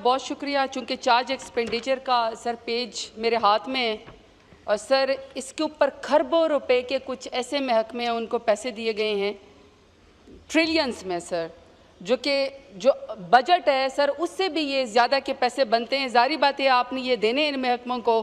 بہت شکریہ. چونکہ چارج ایکسپینڈیچر کا سر پیج میرے ہاتھ میں ہے اور سر اس کے اوپر کھربوں روپے کے کچھ ایسے محکمے ہیں ان کو پیسے دیے گئے ہیں ٹریلینز میں سر, جو بجٹ ہے سر اس سے بھی یہ زیادہ کے پیسے بنتے ہیں. ظاہری بات ہے آپ نے یہ دینے ان محکموں کو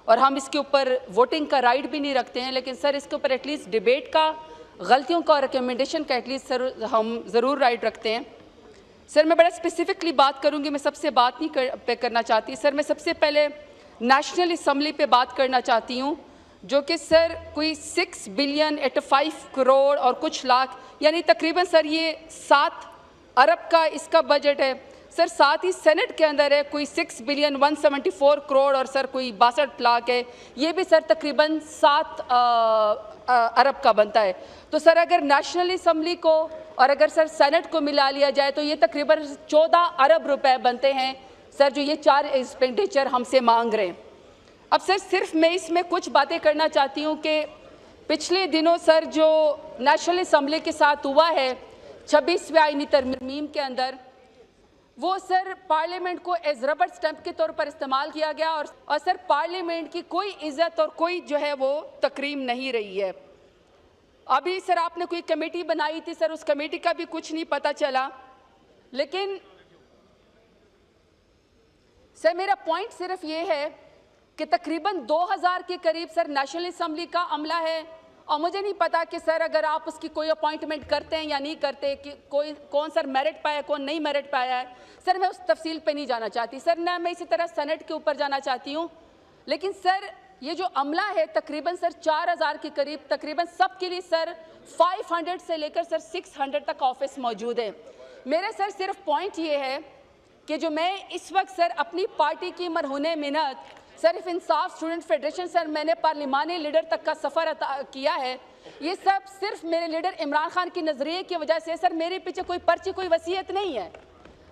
اور ہم اس کے اوپر ووٹنگ کا رائٹ بھی نہیں رکھتے ہیں, لیکن سر اس کے اوپر ایٹ لیسٹ ڈیبیٹ کا, غلطیوں کا اور ریکمنڈیشن کا ایٹ لیسٹ سر ہم ضرور رائٹ رکھتے ہیں. سر میں بڑا اسپیسیفکلی بات کروں گی, میں سب سے بات نہیں کرنا چاہتی. سر میں سب سے پہلے نیشنل اسمبلی پہ بات کرنا چاہتی ہوں, جو کہ سر کوئی 6 بلین 85 کروڑ اور کچھ لاکھ, یعنی تقریباً سر یہ 7 ارب کا اس کا بجٹ ہے. سر ساتھ ہی سینٹ کے اندر ہے کوئی 6 بلین 174 کروڑ اور سر کوئی 62 لاکھ ہے, یہ بھی سر تقریباً 7 ارب کا بنتا ہے. تو سر اگر نیشنل اسمبلی کو اور اگر سر سینٹ کو ملا لیا جائے تو یہ تقریباً 14 ارب روپے بنتے ہیں سر, جو یہ 4 ایکسپینڈیچر ہم سے مانگ رہے ہیں. اب سر صرف میں اس میں کچھ باتیں کرنا چاہتی ہوں کہ پچھلے دنوں سر جو نیشنل اسمبلی کے ساتھ ہوا ہے 26ویں آئینی ترمیم کے اندر, وہ سر پارلیمنٹ کو ایز ربڑ سٹیمپ کے طور پر استعمال کیا گیا اور سر پارلیمنٹ کی کوئی عزت اور کوئی جو ہے وہ تکریم نہیں رہی ہے. ابھی سر آپ نے کوئی کمیٹی بنائی تھی, سر اس کمیٹی کا بھی کچھ نہیں پتہ چلا. لیکن سر میرا پوائنٹ صرف یہ ہے کہ تقریباً 2000 کے قریب سر نیشنل اسمبلی کا عملہ ہے, اور مجھے نہیں پتا کہ سر اگر آپ اس کی کوئی اپوائنٹمنٹ کرتے ہیں یا نہیں کرتے, کہ کون سر میرٹ پایا ہے کون نہیں میرٹ پایا ہے. سر میں اس تفصیل پہ نہیں جانا چاہتی. سر نہ میں اسی طرح سینٹ کے اوپر جانا چاہتی ہوں. لیکن سر یہ جو عملہ ہے تقریباً سر 4000 کے قریب, تقریباً سب کے لیے سر 500 سے لے کر سر 600 تک آفس موجود ہے. میرے سر صرف پوائنٹ یہ ہے کہ جو میں اس وقت سر اپنی پارٹی کی مرہون منت صرف انصاف اسٹوڈنٹ فیڈریشن سر میں نے پارلیمانی لیڈر تک کا سفر کیا ہے, یہ سب صرف میرے لیڈر عمران خان کی نظریے کی وجہ سے. سر میرے پیچھے کوئی پرچی کوئی وصیت نہیں ہے.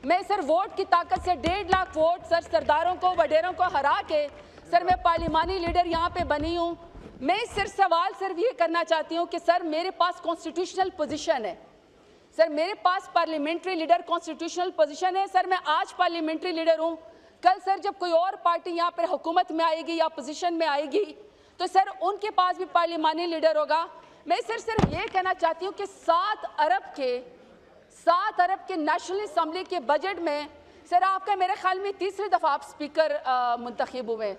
میں سر ووٹ کی طاقت سے 1.5 لاکھ ووٹ سر سرداروں کو وڈیروں کو ہرا کے سر میں پارلیمانی لیڈر یہاں پہ بنی ہوں. میں سر سوال سر یہ کرنا چاہتی ہوں کہ سر میرے پاس کانسٹیٹیوشنل پوزیشن ہے, سر میرے پاس پارلیمنٹری لیڈر کانسٹیٹیوشنل پوزیشن ہے. سر میں آج پارلیمنٹری لیڈر ہوں, کل سر جب کوئی اور پارٹی یہاں پر حکومت میں آئے گی یا اپوزیشن میں آئے گی تو سر ان کے پاس بھی پارلیمانی لیڈر ہوگا. میں سر صرف یہ کہنا چاہتی ہوں کہ 7 ارب کے نیشنل اسمبلی کے بجٹ میں سر آپ کا میرے خیال میں تیسری دفعہ آپ اسپیکر منتخب ہوئے.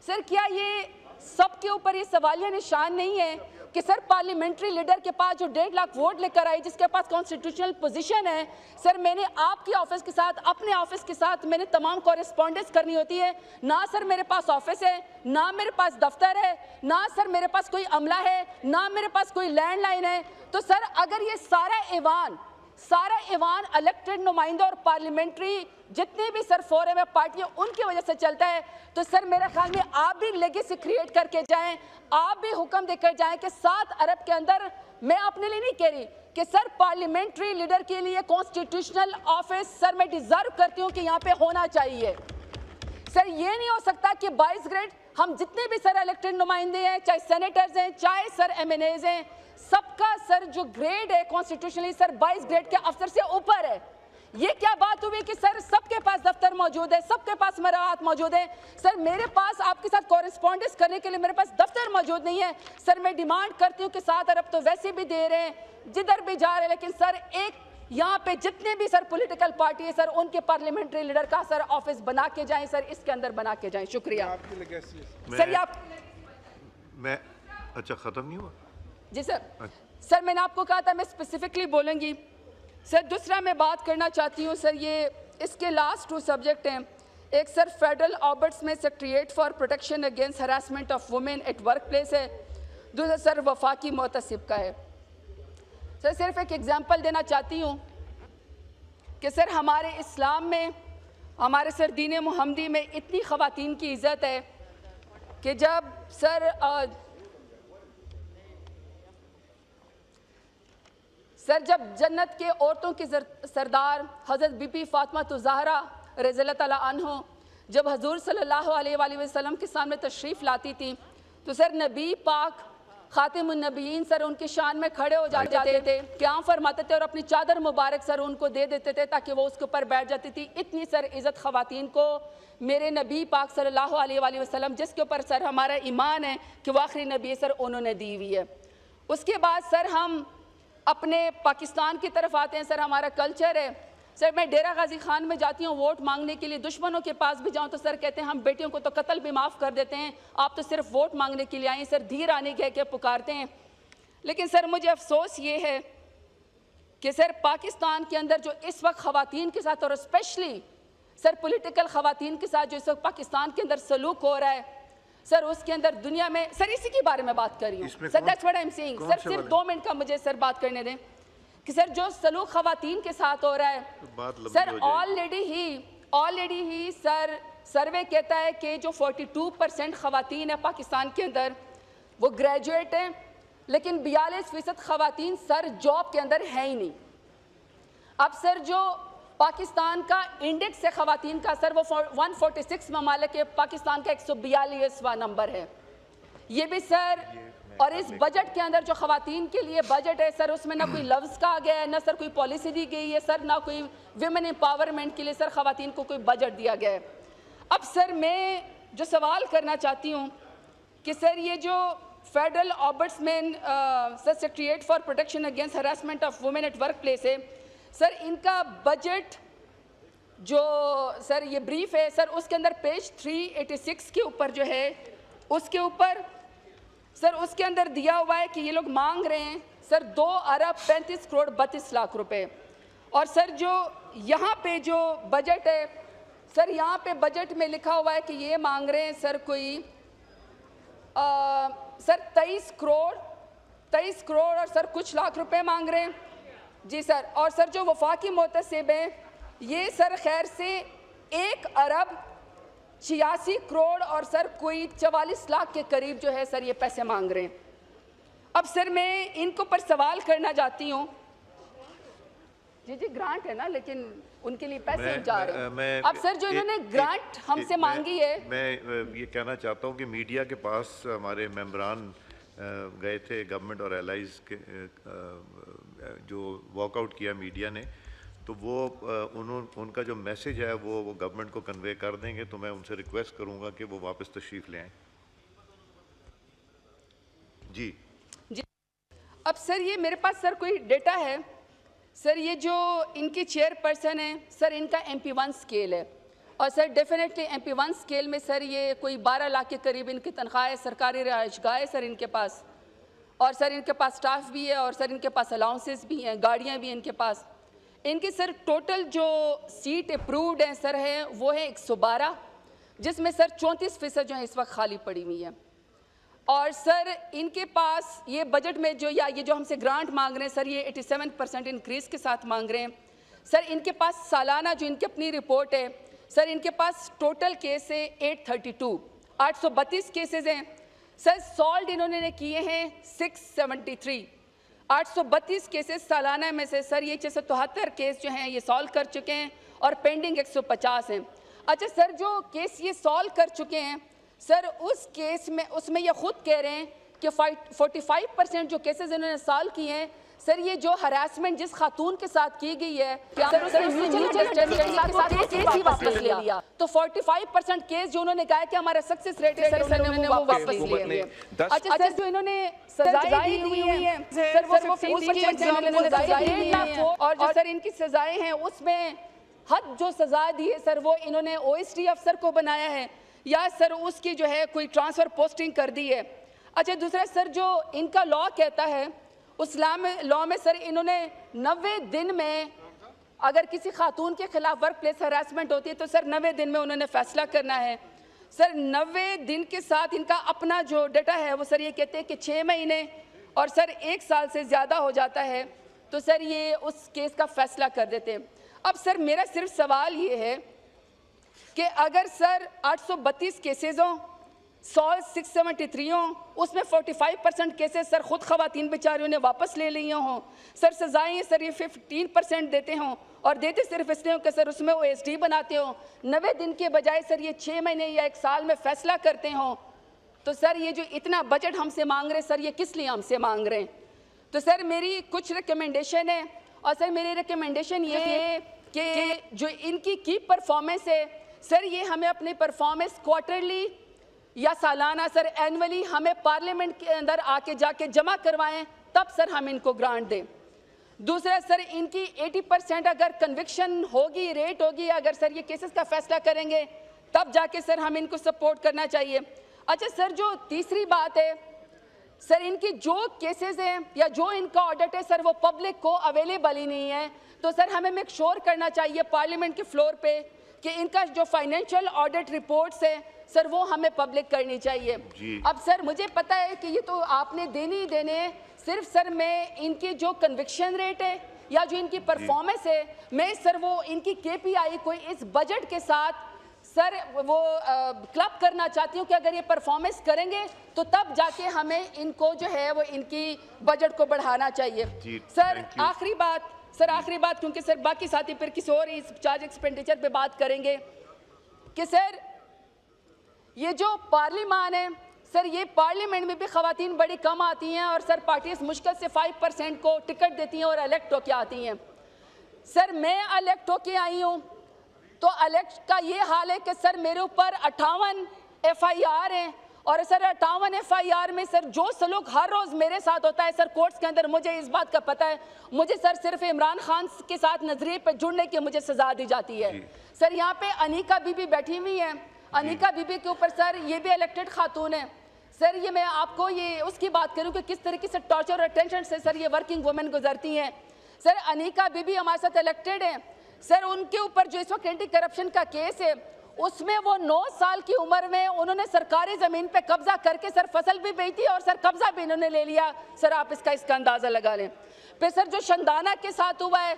سر کیا یہ سب کے اوپر یہ سوالیہ نشان نہیں ہے کہ سر پارلیمنٹری لیڈر کے پاس جو 1.5 لاکھ ووٹ لے کر آئی, جس کے پاس کانسٹیٹیوشنل پوزیشن ہے, سر میں نے آپ کی آفس کے ساتھ اپنے آفس کے ساتھ میں نے تمام کورسپونڈنس کرنی ہوتی ہے. نہ سر میرے پاس آفس ہے, نہ میرے پاس دفتر ہے, نہ سر میرے پاس کوئی عملہ ہے, نہ میرے پاس کوئی لینڈ لائن ہے. تو سر اگر یہ سارا ایوان الیکٹڈ نمائندہ اور پارلیمنٹری جتنے بھی سر فورم ہے پارٹیاں ان کی وجہ سے چلتا ہے, تو سر میرے خیال میں آپ بھی لیگیسی کریٹ کر کے جائیں, آپ بھی حکم دے کر جائیں کہ 7 ارب کے اندر, میں اپنے لیے نہیں کہہ رہی کہ سر پارلیمنٹری لیڈر کے لیے کانسٹیٹیوشنل آفس سر میں ڈیزرو کرتی ہوں کہ یہاں پہ ہونا چاہیے. سر یہ نہیں ہو سکتا کہ 22 گریڈ ہم جتنے بھی سر الیکٹڈ نمائندے ہیں, چاہے سینیٹرز ہیں, چاہے سر ایم این ایز ہیں, سب کا سر جو گریڈ ہے کانسٹیٹیوشنلی سر 22 گریڈ کے افسر سے اوپر ہے. یہ کیا بات ہوئی کہ سر سب کے پاس دفتر موجود ہے, سب کے پاس مراعات موجود ہے. سر میرے پاس آپ کے ساتھ کورسپونڈنس کرنے کے لیے میرے پاس دفتر موجود نہیں ہے. سر میں ڈیمانڈ کرتی ہوں کہ 7 ارب تو ویسے بھی دے رہے ہیں جدھر بھی جا رہے ہیں, لیکن سر ایک یہاں پہ جتنے بھی سر پولیٹیکل پارٹی ہے سر ان کے پارلیمنٹری لیڈر کا سر آفس بنا کے جائیں, سر اس کے اندر بنا کے جائیں. شکریہ سر. میں اچھا ختم نہیں ہوا جی سر. سر میں نے آپ کو کہا تھا میں اسپیسیفکلی بولوں گی. سر دوسرا میں بات کرنا چاہتی ہوں سر, یہ اس کے لاسٹ 2 سبجیکٹ ہیں. ایک سر فیڈرل آربٹس میں secretariat for protection against harassment of women at workplace ہے, دوسرا سر وفاقی محتسب کا ہے. سر صرف ایک ایگزامپل دینا چاہتی ہوں کہ سر ہمارے اسلام میں, ہمارے سر دین محمدی میں اتنی خواتین کی عزت ہے کہ جب جب جنت کے عورتوں کی سردار حضرت بی بی فاطمہ الزہرا رضی اللہ تعالیٰ عنہ جب حضور صلی اللہ علیہ وآلہ وسلم کے سامنے تشریف لاتی تھی, تو سر نبی پاک خاتم النبیین سر ان کی شان میں کھڑے ہو جاتے تھے، قیام فرماتے تھے اور اپنی چادر مبارک سر ان کو دے دیتے تھے تاکہ وہ اس کے اوپر بیٹھ جاتی تھی. اتنی سر عزت خواتین کو میرے نبی پاک صلی اللہ علیہ وآلہ وسلم جس کے اوپر سر ہمارا ایمان ہے کہ وہ آخری نبی سر انہوں نے دی ہوئی ہے. اس کے بعد سر ہم اپنے پاکستان کی طرف آتے ہیں. سر ہمارا کلچر ہے سر، میں ڈیرہ غازی خان میں جاتی ہوں ووٹ مانگنے کے لیے، دشمنوں کے پاس بھی جاؤں تو سر کہتے ہیں ہم بیٹیوں کو تو قتل بھی معاف کر دیتے ہیں، آپ تو صرف ووٹ مانگنے کے لیے آئیں. سر دھیر آنے کہہ کے پکارتے ہیں. لیکن سر مجھے افسوس یہ ہے کہ سر پاکستان کے اندر جو اس وقت خواتین کے ساتھ اور اسپیشلی سر پولیٹیکل خواتین کے ساتھ جو اس وقت پاکستان کے اندر سلوک ہو رہا ہے سر، اس کے اندر دنیا میں سر اسی کے بارے میں بات کر رہی ہوں sir. That's what I am seeing. Sir صرف 2 منٹ کا مجھے سر بات کرنے دیں کہ سر جو سلوک خواتین کے ساتھ ہو رہا ہے سر آلریڈی ہی سر سروے کہتا ہے کہ جو 42% خواتین ہیں پاکستان کے اندر وہ گریجویٹ ہیں، لیکن 42% خواتین سر جاب کے اندر ہے ہی نہیں. اب سر جو پاکستان کا انڈیکس ہے خواتین کا سر وہ 146 ممالک ہے، پاکستان کا 142واں نمبر ہے. یہ بھی سر اور اس بجٹ کے اندر جو خواتین کے لیے بجٹ ہے سر اس میں نہ کوئی لفظ کہا گیا ہے، نہ سر کوئی پالیسی دی گئی ہے سر، نہ کوئی ویمن امپاورمنٹ کے لیے سر خواتین کو کوئی بجٹ دیا گیا ہے. اب سر میں جو سوال کرنا چاہتی ہوں کہ سر یہ جو federal ombudsman secretariat for protection against harassment of women at workplace ہے سر، ان کا بجٹ جو سر یہ بریف ہے سر اس کے اندر پیج 386 کے اوپر جو ہے اس کے اوپر سر اس کے اندر دیا ہوا ہے کہ یہ لوگ مانگ رہے ہیں سر 2 ارب 35 کروڑ 32 لاکھ روپے. اور سر جو یہاں پہ جو بجٹ ہے سر یہاں پہ بجٹ میں لکھا ہوا ہے کہ یہ مانگ رہے ہیں سر کوئی سر 23 کروڑ اور سر کچھ لاکھ روپے مانگ رہے ہیں جی سر. اور سر جو وفاقی محتسب ہیں یہ سر خیر سے 1 ارب 86 کروڑ اور سر کوئی 44 لاکھ کے قریب جو ہے سر یہ پیسے مانگ رہے ہیں. اب سر میں ان کو پر سوال کرنا چاہتی ہوں جی گرانٹ ہے نا لیکن ان کے لیے پیسے جا رہے ہیں. اب سر جو انہوں نے گرانٹ ہم سے مانگی ہے، میں یہ کہنا چاہتا ہوں کہ میڈیا کے پاس ہمارے ممبران گئے تھے گورنمنٹ اور ایلائز کے جو واک آؤٹ کیا میڈیا نے، تو وہ ان کا جو میسیج ہے وہ گورنمنٹ کو کنوے کر دیں گے. تو میں ان سے ریکویسٹ کروں گا کہ وہ واپس تشریف لے آئیں. جی اب سر یہ میرے پاس سر کوئی ڈیٹا ہے سر، یہ جو ان کی چیئر پرسن ہے سر ان کا MP1 سکیل ہے اور سر ڈیفینیٹلی MP1 سکیل میں سر یہ کوئی 12 لاکھ کے قریب ان کی تنخواہ ہے، سرکاری رہائش گاہ ہے سر ان کے پاس، اور سر ان کے پاس سٹاف بھی ہے اور سر ان کے پاس الاؤنسز بھی ہیں، گاڑیاں بھی ہیں ان کے پاس. ان کی سر ٹوٹل جو سیٹ اپرووڈ ہیں سر ہے وہ ہے 112، جس میں سر 34% جو ہیں اس وقت خالی پڑی ہوئی ہیں. اور سر ان کے پاس یہ بجٹ میں جو یہ جو ہم سے گرانٹ مانگ رہے ہیں سر یہ 87% انکریز کے ساتھ مانگ رہے ہیں. سر ان کے پاس سالانہ جو ان کی اپنی رپورٹ ہے سر ان کے پاس ٹوٹل کیس ہے 832 کیسز ہیں سر، سالڈ انہوں نے کیے ہیں 673. 832 کیسز سالانہ میں سے سر یہ 673 کیس جو ہیں یہ سالو کر چکے ہیں اور پینڈنگ 150 ہیں. اچھا سر جو کیس یہ سالو کر چکے ہیں سر اس کیس میں اس میں یہ خود کہہ رہے ہیں کہ 45% جو کیسز انہوں نے سالو کیے ہیں سر یہ جو ہراسمنٹ جس خاتون کے ساتھ کی گئی ہے سر اس نے واپس لے لیا. تو 45% کیس جو انہوں نے کہا کہ ہمارا سکسیس ریٹ ہے سر انہوں نے وہ واپس لے لیا. اچھا سر جو انہوں نے سزائیں دی ہوئی ہیں سر وہ 1.5 اور جو سر ان کی سزائیں ہیں اس میں حد جو سزا دی ہے سر وہ انہوں نے OSD افسر کو بنایا ہے یا سر اس کی جو ہے کوئی ٹرانسفر پوسٹنگ کر دی ہے. اچھا دوسرا سر جو ان کا لا کہتا ہے اسلام لا میں سر انہوں نے 90 دن میں اگر کسی خاتون کے خلاف ورک پلیس ہراسمنٹ ہوتی ہے تو سر 90 دن میں انہوں نے فیصلہ کرنا ہے. سر 90 دن کے ساتھ ان کا اپنا جو ڈیٹا ہے وہ سر یہ کہتے ہیں کہ 6 مہینے اور سر 1 سال سے زیادہ ہو جاتا ہے تو سر یہ اس کیس کا فیصلہ کر دیتے ہیں. اب سر میرا صرف سوال یہ ہے کہ اگر سر 832 کیسز ہوں 673 ہوں اس میں 45% کیسز سر خود خواتین بیچاریوں نے واپس لے لی ہوں سر، سزائیں سر یہ 15% دیتے ہوں اور دیتے صرف اس لیے کہ سر اس میں OSD بناتے ہوں 90 دن کے بجائے سر یہ 6 مہینے یا 1 سال میں فیصلہ کرتے ہوں تو سر یہ جو اتنا بجٹ ہم سے مانگ رہے سر یہ کس لیے ہم سے مانگ رہے ہیں؟ تو سر میری کچھ ریکمنڈیشن ہے اور سر میری ریکمنڈیشن یہ ہے کہ جو ان کی پرفارمنس ہے سر یہ ہمیں اپنی پرفارمنس کوارٹرلی یا سالانہ سر اینولی ہمیں پارلیمنٹ کے اندر آ کے جا کے جمع کروائیں تب سر ہم ان کو گرانٹ دیں. دوسرا سر ان کی 80% اگر کنوکشن ہوگی ریٹ ہوگی اگر سر یہ کیسز کا فیصلہ کریں گے تب جا کے سر ہم ان کو سپورٹ کرنا چاہیے. اچھا سر جو تیسری بات ہے سر ان کی جو کیسز ہیں یا جو ان کا آڈٹ ہے سر وہ پبلک کو اویلیبل ہی نہیں ہے. تو سر ہمیں میک شور کرنا چاہیے پارلیمنٹ کے فلور پہ کہ ان کا جو فائنینشیل آڈٹ رپورٹس ہیں سر وہ ہمیں پبلک کرنی چاہیے. اب سر مجھے پتا ہے کہ یہ تو آپ نے دینے ہی دینے ہیں. صرف سر میں ان کی جو کنوکشن ریٹ ہے یا جو ان کی پرفارمنس ہے میں سر وہ ان کی KPI کوئی اس بجٹ کے ساتھ سر وہ کلب کرنا چاہتی ہوں کہ اگر یہ پرفارمنس کریں گے تو تب جا کے ہمیں ان کو جو ہے وہ ان کی بجٹ کو بڑھانا چاہیے. سر آخری بات کیونکہ سر باقی ساتھی پھر کسی اور اس چارج ایکسپینڈیچر پہ بات کریں گے کہ سر یہ جو پارلیمان ہے سر یہ پارلیمنٹ میں بھی خواتین بڑی کم آتی ہیں اور سر پارٹیز مشکل سے 5% کو ٹکٹ دیتی ہیں اور الیکٹ ہو کے آتی ہیں. سر میں الیکٹ ہو کے آئی ہوں تو الیکٹ کا یہ حال ہے کہ سر میرے اوپر 58 FIR ہیں اور سر 58 FIR میں سر جو سلوک ہر روز میرے ساتھ ہوتا ہے سر کورٹس کے اندر مجھے اس بات کا پتہ ہے. مجھے سر صرف عمران خان کے ساتھ نظریے پہ جڑنے کی مجھے سزا دی جاتی ہے. سر یہاں پہ انیکا بی بی بیٹھی ہوئی ہیں. انیکا بی بی کے اوپر سر یہ بھی الیکٹڈ خاتون ہے. سر یہ میں آپ کو یہ اس کی بات کروں کہ کس طریقے سے ٹارچر اور ٹینشن سے سر یہ ورکنگ وومن گزرتی ہیں. سر انیکا بی بی ہمارے ساتھ الیکٹڈ ہیں. سر ان کے اوپر جو اس وقت اینٹی کرپشن کا کیس ہے اس میں وہ 9 سال کی عمر میں انہوں نے سرکاری زمین پہ قبضہ کر کے سر فصل بھی بیچی اور سر قبضہ بھی انہوں نے لے لیا. سر آپ اس کا اندازہ لگا لیں. پھر سر جو شندانہ کے ساتھ ہوا ہے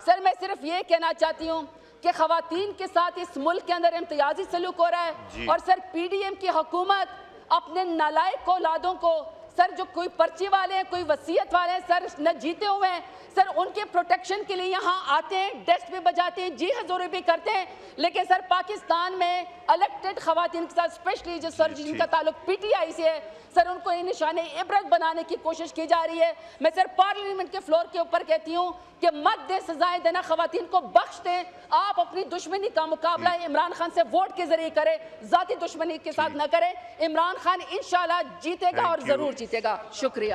سر میں صرف یہ کہنا چاہتی ہوں کہ خواتین کے ساتھ اس ملک کے اندر امتیازی سلوک ہو رہا ہے اور سر PDM کی حکومت اپنے نالائق اولادوں کو سر جو کوئی پرچی والے ہیں کوئی وصیت والے ہیں سر نہ جیتے ہوئے ہیں سر ان کے پروٹیکشن کے لیے یہاں آتے ہیں ڈیسک بھی بجاتے ہیں جی حضوری بھی کرتے ہیں لیکن سر پاکستان میں الیکٹڈ خواتین کے ساتھ اسپیشلی جو سر جن کا تعلق PTI سے ہے سر ان کو یہ نشان عبرت بنانے کی کوشش کی جا رہی ہے. میں سر پارلیمنٹ کے فلور کے اوپر کہتی ہوں کہ مت دے سزائیں دینا خواتین کو بخش دیں. آپ اپنی دشمنی کا مقابلہ عمران خان سے ووٹ کے ذریعے کریں ذاتی دشمنی کے ساتھ نہ کریں. عمران خان انشاءاللہ جیتے گا اور ضرور جیتے گا. شکریہ.